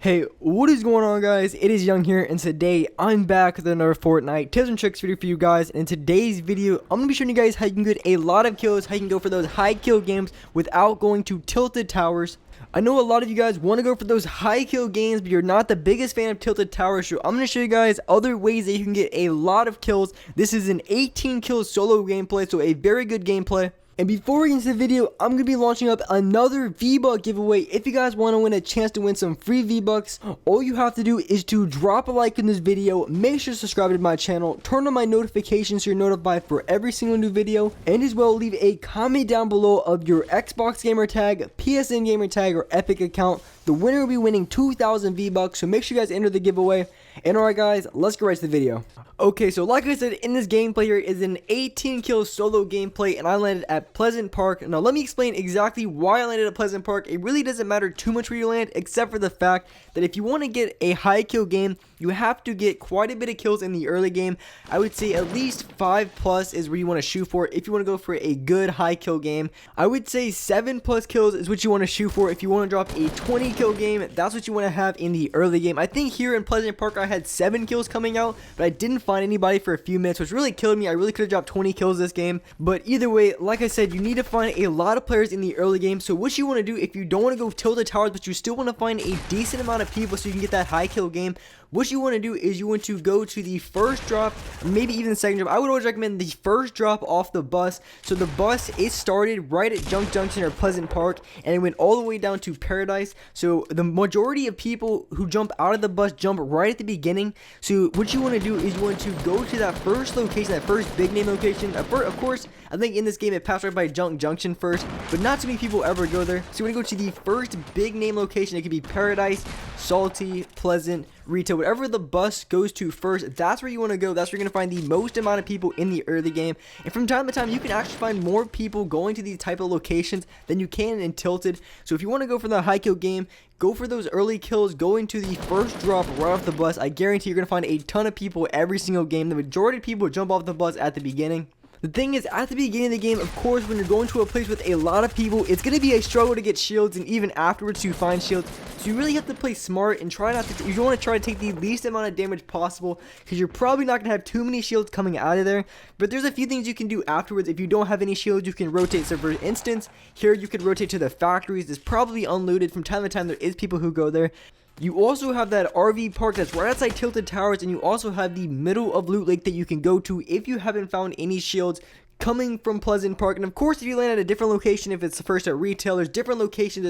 Hey, what is going on, guys? It is Young here, and today I'm back with another Fortnite tips and tricks video for you guys. And in today's video, I'm gonna be showing you guys how you can get a lot of kills, how you can go for those high kill games without going to tilted towers. I know a lot of you guys want to go for those high kill games, but you're not the biggest fan of tilted towers, so I'm going to show you guys other ways that you can get a lot of kills. This is an 18 kill solo gameplay, so a very good gameplay. And before we get into the video, I'm going to be launching up another V-Buck giveaway. If you guys want to win a chance to win some free V-Bucks, all you have to do is to drop a like in this video, make sure to subscribe to my channel, turn on my notifications so you're notified for every single new video, and as well leave a comment down below of your Xbox gamer tag, PSN gamer tag, or Epic account. The winner will be winning 2,000 V-Bucks, so make sure you guys enter the giveaway. And alright guys, let's get right to the video. Okay, so like I said, in this gameplay here is an 18 kill solo gameplay, and I landed at Pleasant Park. Now let me explain exactly why I landed at Pleasant Park. It really doesn't matter too much where you land, except for the fact that if you want to get a high kill game, you have to get quite a bit of kills in the early game. I would say at least 5+ is where you want to shoot for if you want to go for a good high kill game. I would say 7+ kills is what you want to shoot for if you want to drop a 20 kill game. That's what you want to have in the early game. I think here in Pleasant Park I had 7 kills coming out, but I didn't find anybody for a few minutes, which really killed me. I really could have dropped 20 kills this game. But either way, like I said, you need to find a lot of players in the early game. So what you want to do, if you don't want to go tilted towers, but you still want to find a decent amount of people so you can get that high kill game, what you want to do is you want to go to the first drop, maybe even the second drop. I would always recommend the first drop off the bus. So the bus, it started right at Junk Junction or Pleasant Park, and it went all the way down to Paradise. So the majority of people who jump out of the bus jump right at the beginning. So what you want to do is you want to go to that first location, that first big name location. Of course, I think in this game it passed right by Junk Junction first, but not too many people ever go there. So you want to go to the first big name location. It could be Paradise, Salty, Pleasant, Retail, whatever the bus goes to first, that's where you want to go. That's where you're going to find the most amount of people in the early game. And from time to time, you can actually find more people going to these type of locations than you can in tilted. So if you want to go for the high kill game, go for those early kills, going to the first drop right off the bus. I guarantee you're going to find a ton of people every single game. The majority of people jump off the bus at the beginning. The thing is, at the beginning of the game, of course, when you're going to a place with a lot of people, it's going to be a struggle to get shields, and even afterwards to find shields. So you really have to play smart and try not to, you want to try to take the least amount of damage possible, because you're probably not going to have too many shields coming out of there. But there's a few things you can do afterwards. If you don't have any shields, you can rotate. So for instance, here you could rotate to the factories. It's probably unlooted. From time to time, there is people who go there. You also have that RV park that's right outside Tilted Towers, and you also have the middle of Loot Lake that you can go to if you haven't found any shields coming from Pleasant Park. And of course, if you land at a different location, if it's the first at Retail, there's different locations.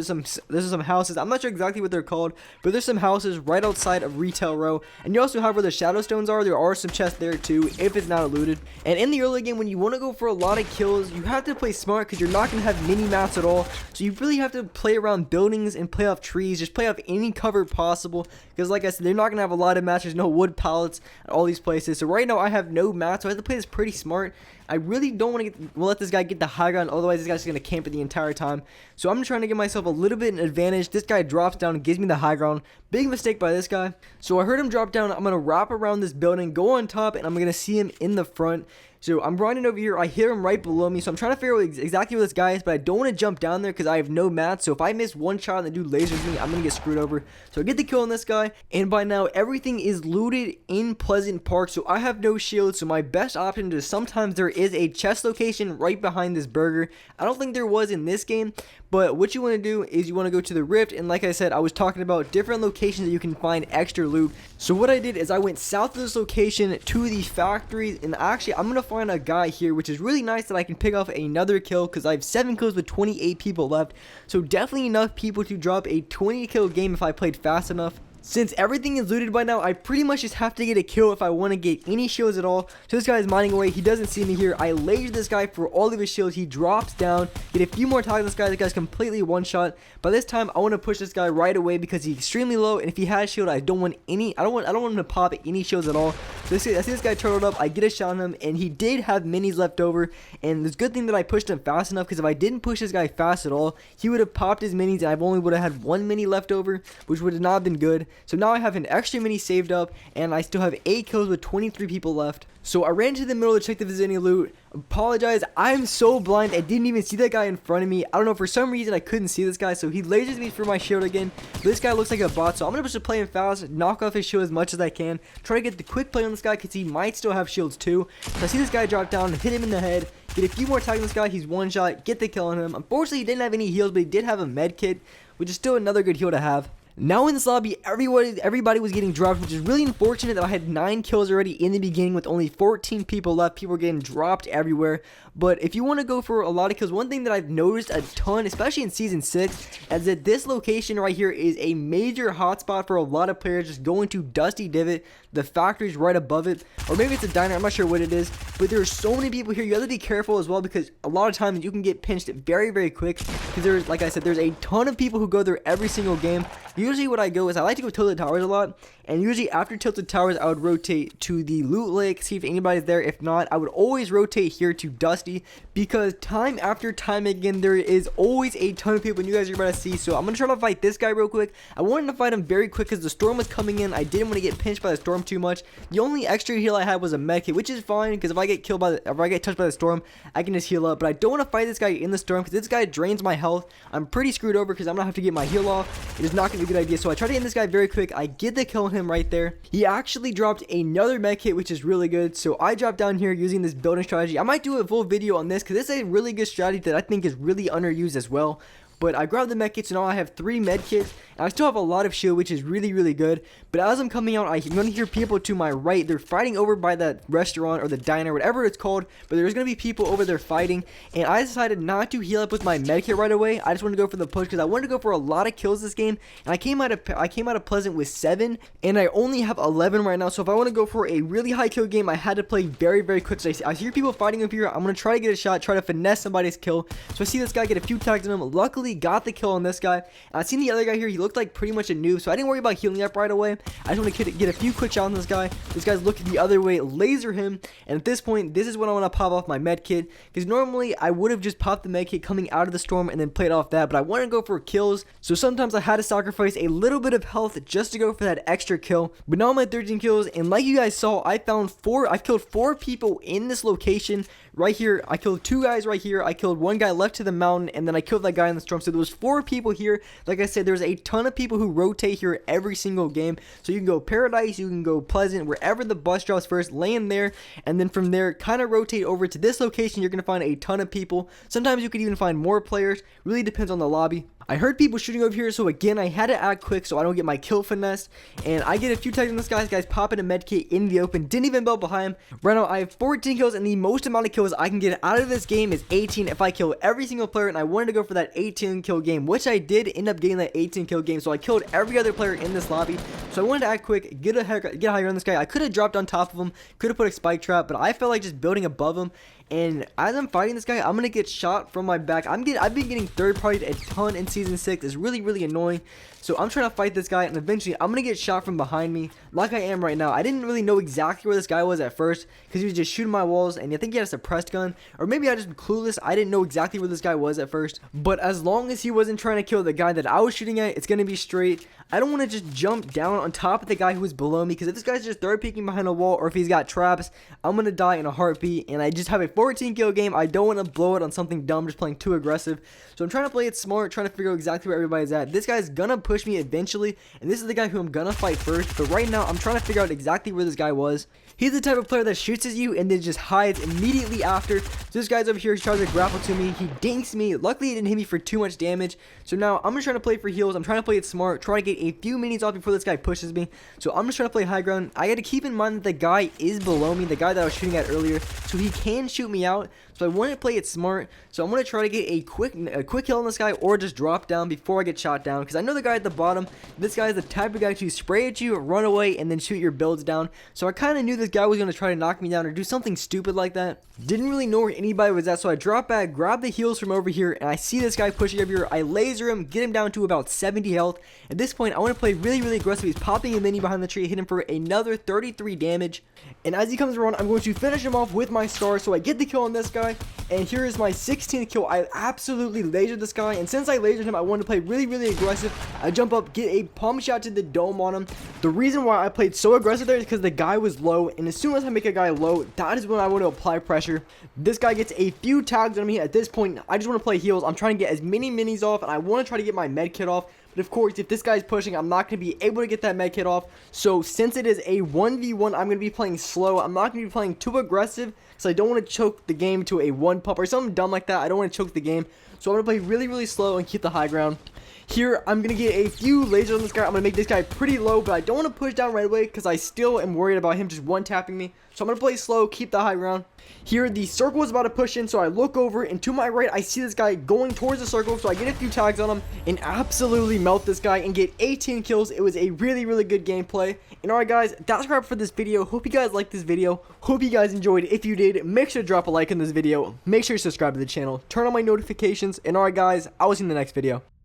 There's some houses. I'm not sure exactly what they're called, but there's some houses right outside of Retail Row. And you also have where the Shadow Stones are. There are some chests there too, if it's not looted. And in the early game, when you want to go for a lot of kills, you have to play smart, because you're not going to have mini maps at all. So you really have to play around buildings and play off trees. Just play off any cover possible, because like I said, they're not going to have a lot of mats. There's no wood pallets at all these places. So right now I have no mats, so I have to play this pretty smart. I really don't want to let this guy get the high ground, otherwise this guy's going to camp it the entire time. So I'm trying to give myself a little bit of an advantage. This guy drops down and gives me the high ground. Big mistake by this guy. So I heard him drop down. I'm going to wrap around this building, go on top, and I'm going to see him in the front. So I'm running over here. I hear him right below me. So I'm trying to figure out exactly where this guy is, but I don't want to jump down there because I have no mats. So if I miss one shot and the dude lasers me, I'm going to get screwed over. So I get the kill on this guy. And by now, everything is looted in Pleasant Park. So I have no shield. So my best option is, sometimes there is a chest location right behind this burger. I don't think there was in this game. But what you want to do is you want to go to the Rift, and like I said, I was talking about different locations that you can find extra loot. So what I did is I went south of this location to the factories, and actually I'm going to find a guy here, which is really nice that I can pick off another kill, because I have 7 kills with 28 people left. So definitely enough people to drop a 20 kill game if I played fast enough. Since everything is looted by now, I pretty much just have to get a kill if I want to get any shields at all. So this guy is mining away. He doesn't see me here. I laser this guy for all of his shields. He drops down. Get a few more tags on this guy. This guy's completely one shot. By this time, I want to push this guy right away because he's extremely low. And if he has shield, I don't want him to pop any shields at all. So I see this guy turtled up. I get a shot on him, and he did have minis left over. And it's a good thing that I pushed him fast enough, because if I didn't push this guy fast at all, he would have popped his minis, and I only would have had 1 mini left over, which would have not been good. So now I have an extra mini saved up, and I still have 8 kills with 23 people left. So I ran to the middle to check if there's any loot. Apologize, I'm so blind, I didn't even see that guy in front of me. I don't know, for some reason I couldn't see this guy, so he lasers me for my shield again. But this guy looks like a bot, so I'm gonna push to play him fast, knock off his shield as much as I can, try to get the quick play on this guy because he might still have shields too. So I see this guy drop down, hit him in the head, get a few more tags on this guy, he's one shot, get the kill on him. Unfortunately, he didn't have any heals, but he did have a med kit, which is still another good heal to have. Now in this lobby, everybody was getting dropped, which is really unfortunate that I had 9 kills already in the beginning with only 14 people left. People were getting dropped everywhere. But if you want to go for a lot of kills, one thing that I've noticed a ton, especially in Season 6, is that this location right here is a major hotspot for a lot of players just going to Dusty Divot. The factory's right above it. Or maybe it's a diner, I'm not sure what it is. But there are so many people here, you have to be careful as well because a lot of times you can get pinched very, very quick. Because there's, like I said, there's a ton of people who go there every single game. Usually what I go is I like to go Tilted Towers a lot, and usually after Tilted Towers I would rotate to the loot lake, see if anybody's there. If not, I would always rotate here to Dusty because time after time again there is always a ton of people and you guys are about to see. So I'm gonna try to fight this guy real quick. I wanted to fight him very quick because the storm was coming in. I didn't want to get pinched by the storm too much. The only extra heal I had was a med kit, which is fine because if I get touched by the storm, I can just heal up. But I don't want to fight this guy in the storm because this guy drains my health. I'm pretty screwed over because I'm gonna have to get my heal off. It is not gonna be a good idea. So I try to end this guy very quick. I get the kill on him right there. He actually dropped another med kit, which is really good. So I dropped down here using this building strategy. I might do a full video on this because this is a really good strategy that I think is really underused as well. But I grabbed the med kits, and now I have 3 med kits, and I still have a lot of shield, which is really, really good. But as I'm coming out, I'm going to hear people to my right. They're fighting over by that restaurant or the diner, whatever it's called. But there's going to be people over there fighting, and I decided not to heal up with my med kit right away. I just wanted to go for the push because I wanted to go for a lot of kills this game. And I came out of Pleasant with 7, and I only have 11 right now. So if I want to go for a really high kill game, I had to play very, very quick. So I hear people fighting up here. I'm going to try to get a shot, try to finesse somebody's kill. So I see this guy get a few tags on him. Luckily, got the kill on this guy. I seen the other guy here. He looked like pretty much a noob, so I didn't worry about healing up right away. I just want to get a few quick shots on this guy. This guy's looking the other way, laser him, and at this point, this is when I want to pop off my med kit, because normally I would have just popped the med kit coming out of the storm and then played off that, but I want to go for kills, so sometimes I had to sacrifice a little bit of health just to go for that extra kill. But now I'm at 13 kills, and like you guys saw, I've killed 4 people in this location right here. I killed 2 guys right here. I killed 1 guy left to the mountain, and then I killed that guy in the storm. So there was 4 people here. Like I said, there's a ton of people who rotate here every single game. So you can go Paradise, you can go Pleasant, wherever the bus drops first, land there, and then from there kind of rotate over to this location. You're going to find a ton of people. Sometimes you could even find more players. Really depends on the lobby. I heard people shooting over here, so again, I had to act quick so I don't get my kill finessed. And I get a few tags on this guy. This guy's popping a med kit in the open. Didn't even build behind him. Right now, I have 14 kills, and the most amount of kills I can get out of this game is 18 if I kill every single player. And I wanted to go for that 18 kill game, which I did end up getting that 18 kill game. So I killed every other player in this lobby. So I wanted to act quick, get higher on this guy. I could have dropped on top of him, could have put a spike trap, but I felt like just building above him. And as I'm fighting this guy, I'm going to get shot from my back. I've been getting third-partied a ton in Season 6. It's really, really annoying. So I'm trying to fight this guy, and eventually I'm going to get shot from behind me like I am right now. I didn't really know exactly where this guy was at first because he was just shooting my walls, and I think he had a suppressed gun. Or maybe I just clueless. I didn't know exactly where this guy was at first. But as long as he wasn't trying to kill the guy that I was shooting at, it's going to be straight. I don't want to just jump down on top of the guy who was below me because if this guy's just third peeking behind a wall or if he's got traps, I'm going to die in a heartbeat. And I just have a 14 kill game. I don't want to blow it on something dumb, just playing too aggressive. So I'm trying to play it smart, trying to figure out exactly where everybody's at. This guy's going to push me eventually, and this is the guy who I'm going to fight first. But right now, I'm trying to figure out exactly where this guy was. He's the type of player that shoots at you and then just hides immediately after. So this guy's over here, he tries to grapple to me. He dinks me. Luckily, he didn't hit me for too much damage. So now I'm just trying to play for heals. I'm trying to play it smart, try to get a few minis off before this guy pushes me. So I'm just trying to play high ground. I got to keep in mind that the guy is below me, the guy that I was shooting at earlier. So he can shoot me out. So I want to play it smart. So I'm going to try to get a quick kill on this guy or just drop down before I get shot down. Because I know the guy at the bottom, this guy is the type of guy to spray at you, run away, and then shoot your builds down. So I kind of knew this guy was going to try to knock me down or do something stupid like that. Didn't really know where anybody was at. So I drop back, grab the heals from over here, and I see this guy pushing over here. I laser him, get him down to about 70 health. At this point, I want to play really, really aggressive. He's popping a mini behind the tree, hit him for another 33 damage. And as he comes around, I'm going to finish him off with my scar. So I get the kill on this guy. guy, and here is my 16th kill. I absolutely lasered this guy, and since I lasered him, I wanted to play really aggressive. I jump up, get a pump shot to the dome on him. The reason why I played so aggressive there is because the guy was low, and as soon as I make a guy low, that is when I want to apply pressure. This guy gets a few tags on me. At this point, I just want to play heals. I'm trying to get as many minis off, and I want to try to get my med kit off. But of course, if this guy's pushing, I'm not going to be able to get that med kit off. So since it is a 1v1, I'm going to be playing slow. I'm not going to be playing too aggressive, so I don't want to choke the game to a one pump or something dumb like that. I don't want to choke the game. So I'm going to play really slow and keep the high ground. Here, I'm going to get a few lasers on this guy. I'm going to make this guy pretty low, but I don't want to push down right away because I still am worried about him just one-tapping me. So I'm going to play slow, keep the high ground. Here, the circle is about to push in, so I look over, and to my right, I see this guy going towards the circle, so I get a few tags on him and absolutely melt this guy and get 18 kills. It was a really good gameplay. And alright guys, that's a wrap for this video. Hope you guys liked this video. Hope you guys enjoyed. If you did, make sure to drop a like on this video. Make sure to subscribe to the channel. Turn on my notifications. And alright guys, I will see you in the next video.